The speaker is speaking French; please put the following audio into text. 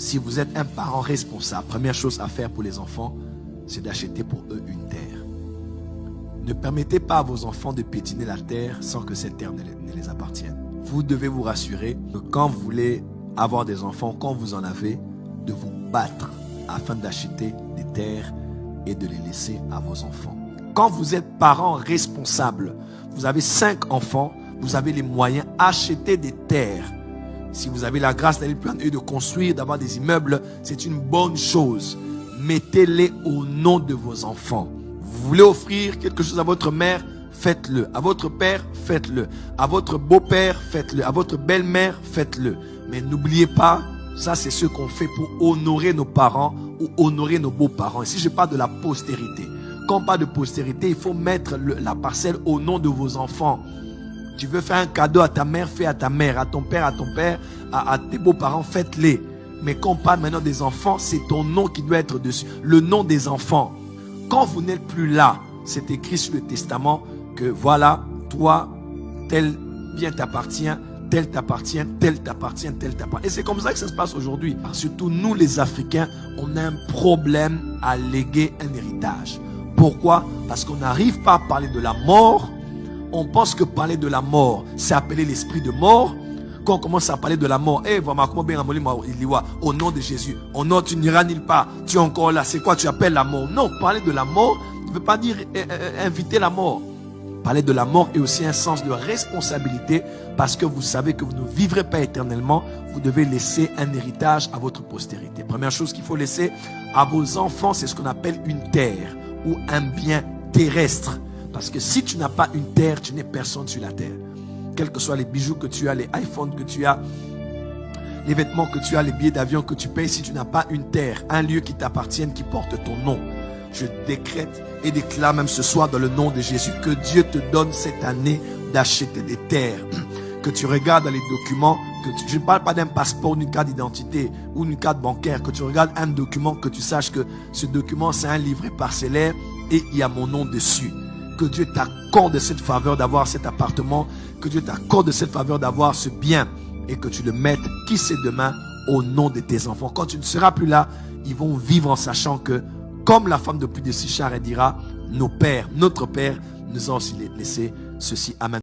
si vous êtes un parent responsable, première chose à faire pour les enfants, c'est d'acheter pour eux une terre. Ne permettez pas à vos enfants de piétiner la terre sans que cette terre ne les appartienne. Vous devez vous rassurer que quand vous voulez avoir des enfants, quand vous en avez, de vous battre afin d'acheter des terres et de les laisser à vos enfants. Quand vous êtes parent responsable, vous avez 5 enfants, vous avez les moyens, achetez des terres. Si vous avez la grâce d'aller plus loin et de construire, d'avoir des immeubles, c'est une bonne chose. Mettez-les au nom de vos enfants. Vous voulez offrir quelque chose à votre mère, faites-le. À votre père, faites-le. À votre beau-père, faites-le. À votre belle-mère, faites-le. Mais n'oubliez pas, ça c'est ce qu'on fait pour honorer nos parents ou honorer nos beaux-parents. Ici je parle de la postérité. Quand on parle de postérité, il faut mettre la parcelle au nom de vos enfants. Tu veux faire un cadeau à ta mère, fais à ta mère. À ton père, à tes beaux-parents, faites-les. Mais quand on parle maintenant des enfants, c'est ton nom qui doit être dessus. Le nom des enfants. Quand vous n'êtes plus là, c'est écrit sur le testament que voilà, toi, tel bien t'appartient, tel t'appartient, tel t'appartient, tel t'appartient. Et c'est comme ça que ça se passe aujourd'hui. Surtout nous les Africains, on a un problème à léguer un héritage. Pourquoi? Parce qu'on n'arrive pas à parler de la mort. On pense que parler de la mort, c'est appeler l'esprit de mort. Quand on commence à parler de la mort, au nom de Jésus, oh non, tu n'iras nulle part, tu es encore là, c'est quoi tu appelles la mort? Non, parler de la mort ne veut pas dire inviter la mort. Parler de la mort est aussi un sens de responsabilité parce que vous savez que vous ne vivrez pas éternellement, vous devez laisser un héritage à votre postérité. Première chose qu'il faut laisser à vos enfants, c'est ce qu'on appelle une terre ou un bien terrestre. Parce que si tu n'as pas une terre, tu n'es personne sur la terre. Quels que soient les bijoux que tu as, les iPhones que tu as, les vêtements que tu as, les billets d'avion que tu payes, si tu n'as pas une terre, un lieu qui t'appartienne, qui porte ton nom, je décrète et déclare même ce soir dans le nom de Jésus que Dieu te donne cette année d'acheter des terres. Que tu regardes dans les documents, je ne parle pas d'un passeport, d'une carte d'identité ou d'une carte bancaire, que tu regardes un document, que tu saches que ce document c'est un livret parcellaire et il y a mon nom dessus. Que Dieu t'accorde cette faveur d'avoir cet appartement, que Dieu t'accorde cette faveur d'avoir ce bien et que tu le mettes, qui sait demain, au nom de tes enfants. Quand tu ne seras plus là, ils vont vivre en sachant que, comme la femme de plus de Sichar, elle dira, nos pères, notre Père, nous a aussi laissé ceci. Amen.